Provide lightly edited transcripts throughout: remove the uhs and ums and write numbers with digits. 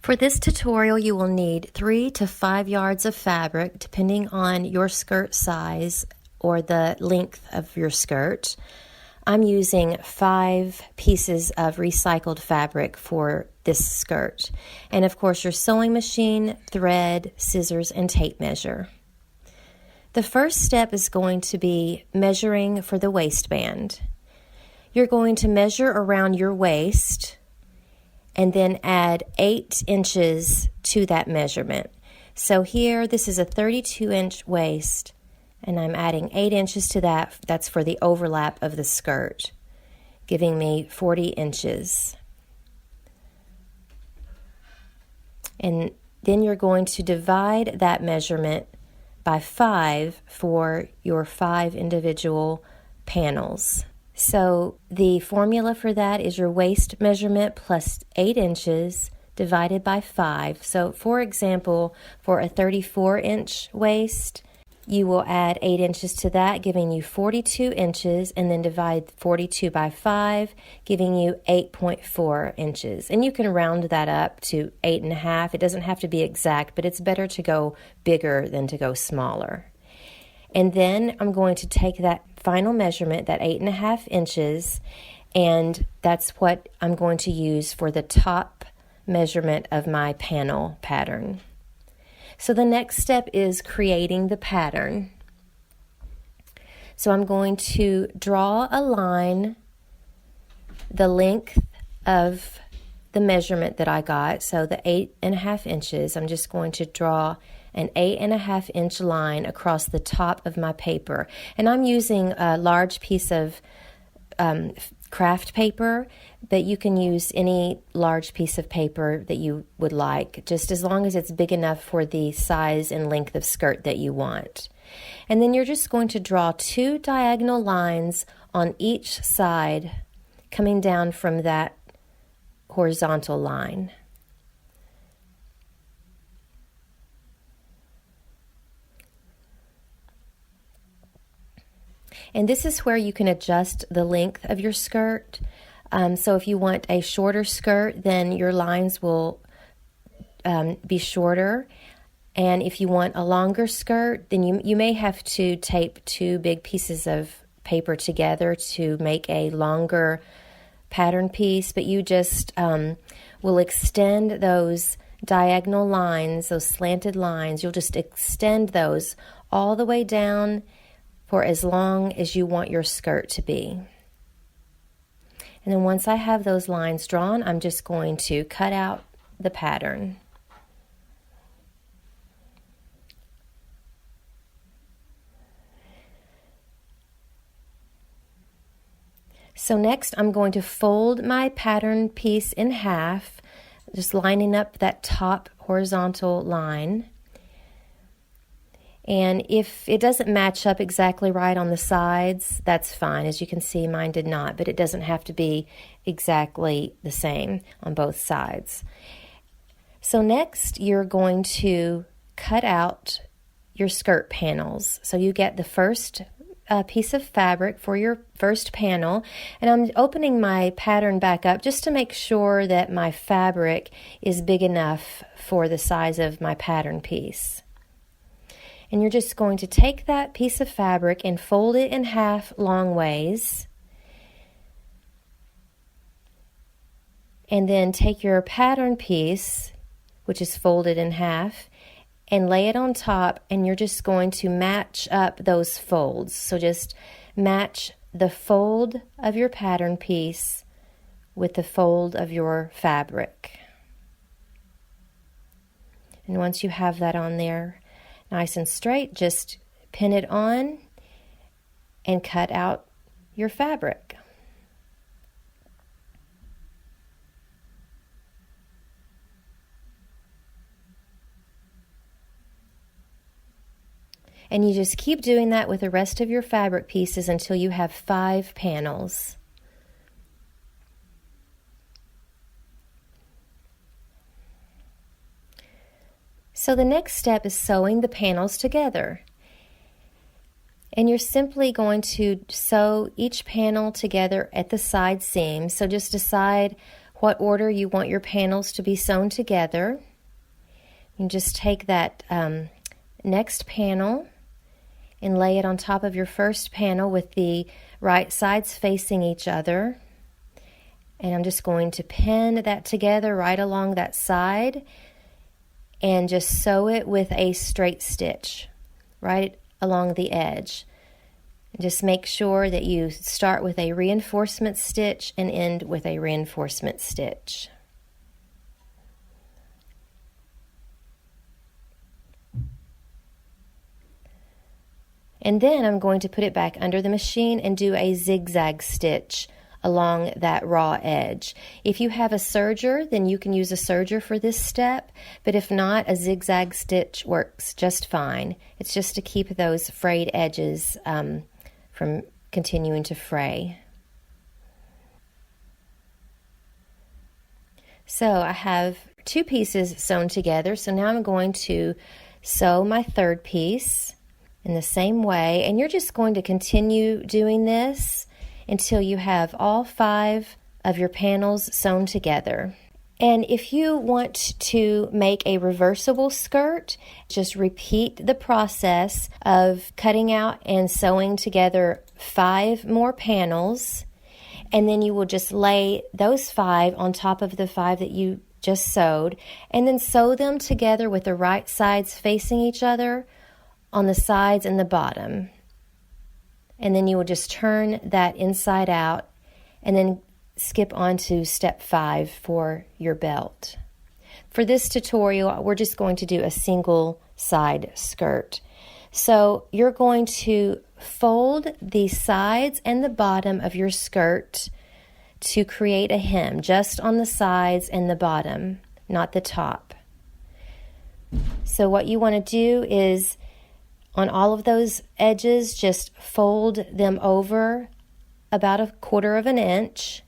For this tutorial, you will need 3 to 5 yards of fabric, depending on your skirt size or the length of your skirt. I'm using 5 pieces of recycled fabric for this skirt. And of course, your sewing machine, thread, scissors, and tape measure. The first step is going to be measuring for the waistband. You're going to measure around your waist and then add 8 inches to that measurement. So here, this is a 32-inch waist, and I'm adding 8 inches to that. That's for the overlap of the skirt, giving me 40 inches. And then you're going to divide that measurement by 5 for your 5 individual panels. So the formula for that is your waist measurement plus 8 inches divided by 5. So for example, for a 34-inch waist, you will add 8 inches to that, giving you 42 inches, and then divide 42 by 5, giving you 8.4 inches. And you can round that up to 8.5. It doesn't have to be exact, but it's better to go bigger than to go smaller. And then I'm going to take that final measurement, that 8.5 inches, and that's what I'm going to use for the top measurement of my panel pattern. So the next step is creating the pattern. So I'm going to draw a line the length of the measurement that I got, so the 8.5 inches. I'm just going to draw an 8.5 inch line across the top of my paper. And I'm using a large piece of craft paper, but you can use any large piece of paper that you would like, just as long as it's big enough for the size and length of skirt that you want. And then you're just going to draw 2 diagonal lines on each side, coming down from that horizontal line. And this is where you can adjust the length of your skirt. So if you want a shorter skirt, then your lines will be shorter. And if you want a longer skirt, then you may have to tape 2 big pieces of paper together to make a longer pattern piece. But you just will extend those diagonal lines, those slanted lines. You'll just extend those all the way down for as long as you want your skirt to be. And then once I have those lines drawn, I'm just going to cut out the pattern. So next I'm going to fold my pattern piece in half, just lining up that top horizontal line. And if it doesn't match up exactly right on the sides, that's fine. As you can see, mine did not, but it doesn't have to be exactly the same on both sides. So next, you're going to cut out your skirt panels. So you get the first piece of fabric for your first panel, and I'm opening my pattern back up just to make sure that my fabric is big enough for the size of my pattern piece. And you're just going to take that piece of fabric and fold it in half long ways. And then take your pattern piece, which is folded in half, and lay it on top, and you're just going to match up those folds. So just match the fold of your pattern piece with the fold of your fabric. And once you have that on there, nice and straight, just pin it on and cut out your fabric. And you just keep doing that with the rest of your fabric pieces until you have 5 panels. So the next step is sewing the panels together. And you're simply going to sew each panel together at the side seam. So just decide what order you want your panels to be sewn together. You just take that next panel and lay it on top of your first panel with the right sides facing each other. And I'm just going to pin that together right along that side and just sew it with a straight stitch right along the edge. Just make sure that you start with a reinforcement stitch and end with a reinforcement stitch. And then I'm going to put it back under the machine and do a zigzag stitch along that raw edge. If you have a serger, then you can use a serger for this step, but if not, a zigzag stitch works just fine. It's just to keep those frayed edges from continuing to fray. So I have two pieces sewn together, so now I'm going to sew my third piece in the same way, and you're just going to continue doing this until you have all 5 of your panels sewn together. And if you want to make a reversible skirt, just repeat the process of cutting out and sewing together 5 more panels, and then you will just lay those 5 on top of the 5 that you just sewed, and then sew them together with the right sides facing each other on the sides and the bottom. And then you will just turn that inside out and then skip on to step 5 for your belt. For this tutorial, we're just going to do a single side skirt. So you're going to fold the sides and the bottom of your skirt to create a hem, just on the sides and the bottom, not the top. So what you want to do is, on all of those edges, just fold them over about 1/4 inch,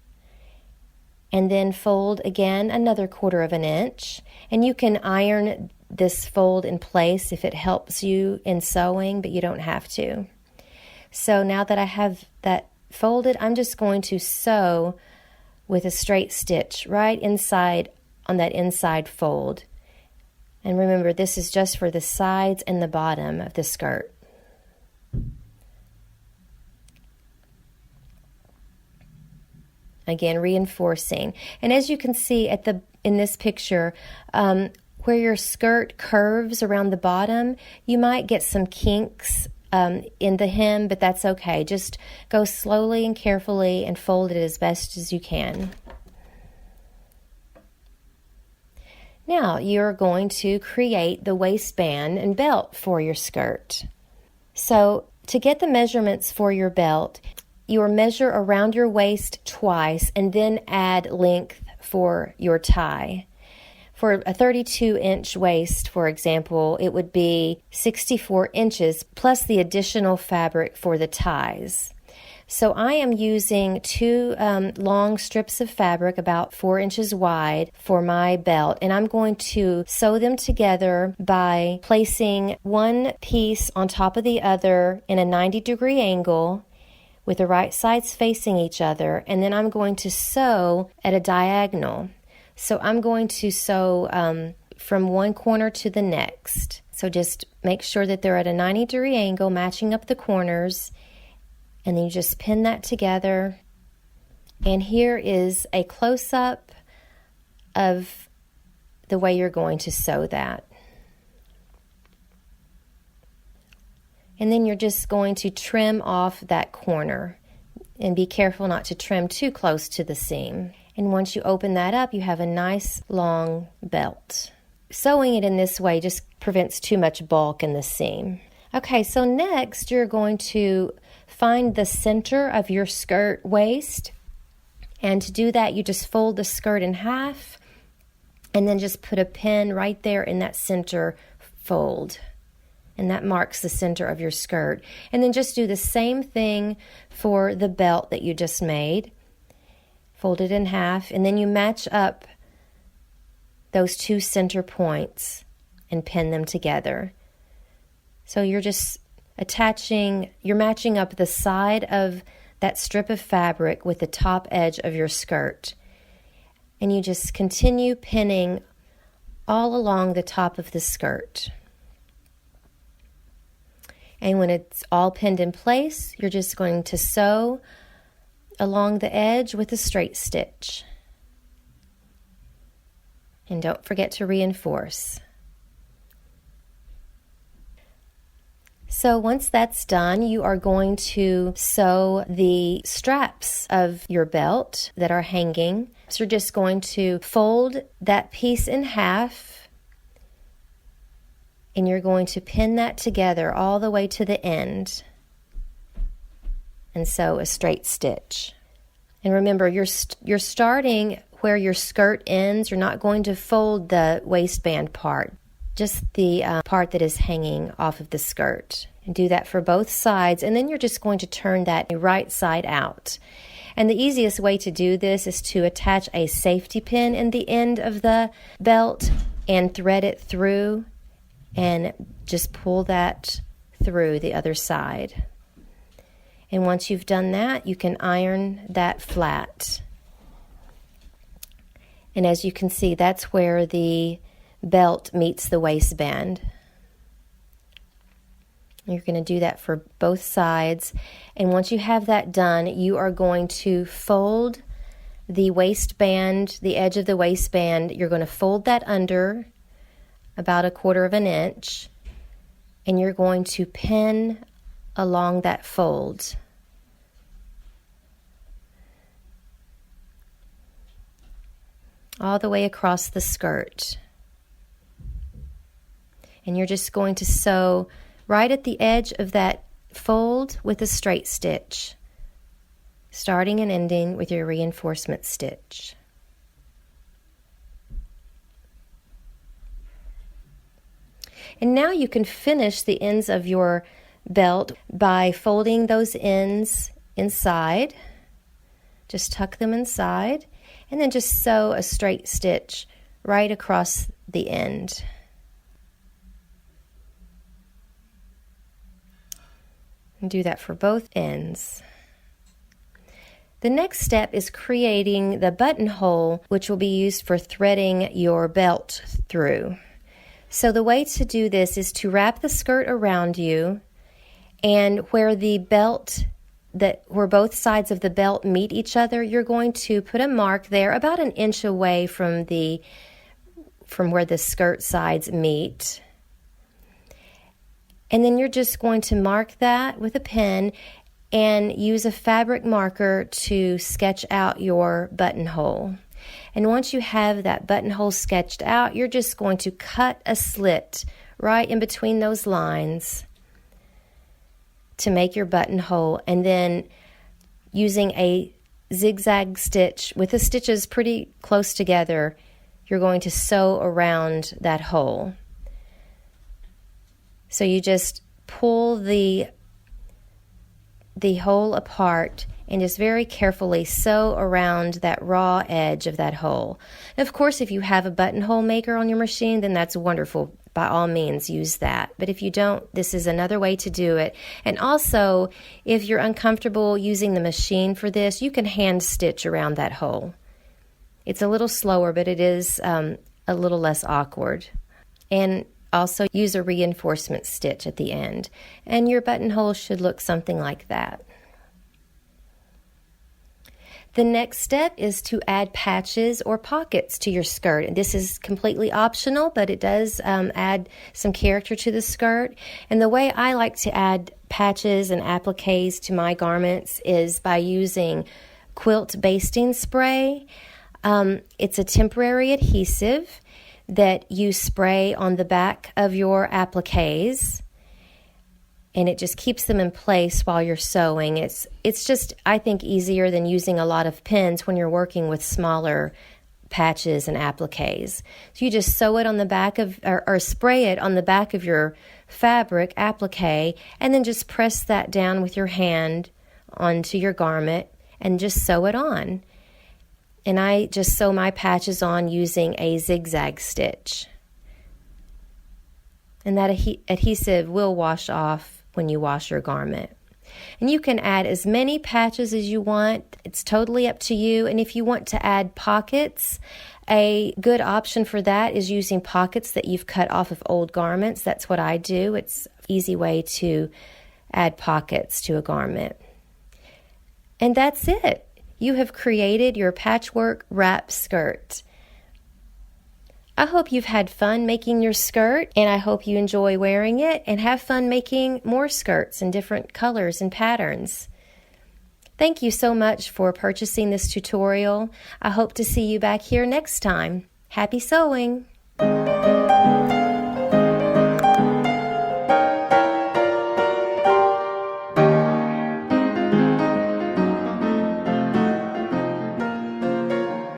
and then fold again another 1/4 inch. And you can iron this fold in place if it helps you in sewing, but you don't have to. So now that I have that folded, I'm just going to sew with a straight stitch right inside on that inside fold. And remember, this is just for the sides and the bottom of the skirt. Again, reinforcing. And as you can see in this picture, where your skirt curves around the bottom, you might get some kinks in the hem, but that's okay. Just go slowly and carefully and fold it as best as you can. Now you're going to create the waistband and belt for your skirt. So to get the measurements for your belt, you will measure around your waist twice and then add length for your tie. For a 32-inch waist, for example, it would be 64 inches plus the additional fabric for the ties. So I am using 2 long strips of fabric about 4 inches wide for my belt, and I'm going to sew them together by placing one piece on top of the other in a 90-degree angle with the right sides facing each other, and then I'm going to sew at a diagonal. So I'm going to sew from one corner to the next. So just make sure that they're at a 90-degree angle, matching up the corners. And then you just pin that together. And here is a close-up of the way you're going to sew that. And then you're just going to trim off that corner. And be careful not to trim too close to the seam. And once you open that up, you have a nice long belt. Sewing it in this way just prevents too much bulk in the seam. Okay, so next you're going to find the center of your skirt waist, and to do that you just fold the skirt in half and then just put a pin right there in that center fold, and that marks the center of your skirt. And then just do the same thing for the belt that you just made. Fold it in half, and then you match up those 2 center points and pin them together. So you're just you're matching up the side of that strip of fabric with the top edge of your skirt. And you just continue pinning all along the top of the skirt. And when it's all pinned in place, you're just going to sew along the edge with a straight stitch. And don't forget to reinforce. So once that's done, you are going to sew the straps of your belt that are hanging. So you're just going to fold that piece in half, and you're going to pin that together all the way to the end and sew a straight stitch. And remember, you're starting where your skirt ends. You're not going to fold the waistband part, just the part that is hanging off of the skirt. And do that for both sides, and then you're just going to turn that right side out. And the easiest way to do this is to attach a safety pin in the end of the belt and thread it through, and just pull that through the other side. And once you've done that, you can iron that flat. And as you can see, that's where the belt meets the waistband. You're going to do that for both sides. And once you have that done, you are going to fold the waistband, the edge of the waistband. You're going to fold that under about 1/4 of an inch, and you're going to pin along that fold. All the way across the skirt. And you're just going to sew right at the edge of that fold with a straight stitch, starting and ending with your reinforcement stitch. And now you can finish the ends of your belt by folding those ends inside. Just tuck them inside, and then just sew a straight stitch right across the end. And do that for both ends. The next step is creating the buttonhole, which will be used for threading your belt through. So the way to do this is to wrap the skirt around you, and where the belt, where both sides of the belt meet each other, you're going to put a mark there about 1 inch away from where the skirt sides meet. And then you're just going to mark that with a pen and use a fabric marker to sketch out your buttonhole. And once you have that buttonhole sketched out, you're just going to cut a slit right in between those lines to make your buttonhole, and then using a zigzag stitch with the stitches pretty close together, you're going to sew around that hole. So you just pull the hole apart and just very carefully sew around that raw edge of that hole. And of course, if you have a buttonhole maker on your machine, then that's wonderful. By all means, use that. But if you don't, this is another way to do it. And also, if you're uncomfortable using the machine for this, you can hand stitch around that hole. It's a little slower, but it is a little less awkward. And also use a reinforcement stitch at the end. And your buttonhole should look something like that. The next step is to add patches or pockets to your skirt. And this is completely optional, but it does add some character to the skirt. And the way I like to add patches and appliques to my garments is by using quilt basting spray. It's a temporary adhesive that you spray on the back of your appliques, and it just keeps them in place while you're sewing. It's just, I think, easier than using a lot of pins when you're working with smaller patches and appliques. So you just sew it on the back of, or spray it on the back of your fabric applique, and then just press that down with your hand onto your garment and just sew it on. And I just sew my patches on using a zigzag stitch. And that adhesive will wash off when you wash your garment. And you can add as many patches as you want. It's totally up to you. And if you want to add pockets, a good option for that is using pockets that you've cut off of old garments. That's what I do. It's an easy way to add pockets to a garment. And that's it. You have created your patchwork wrap skirt. I hope you've had fun making your skirt, and I hope you enjoy wearing it and have fun making more skirts in different colors and patterns. Thank you so much for purchasing this tutorial. I hope to see you back here next time. Happy sewing!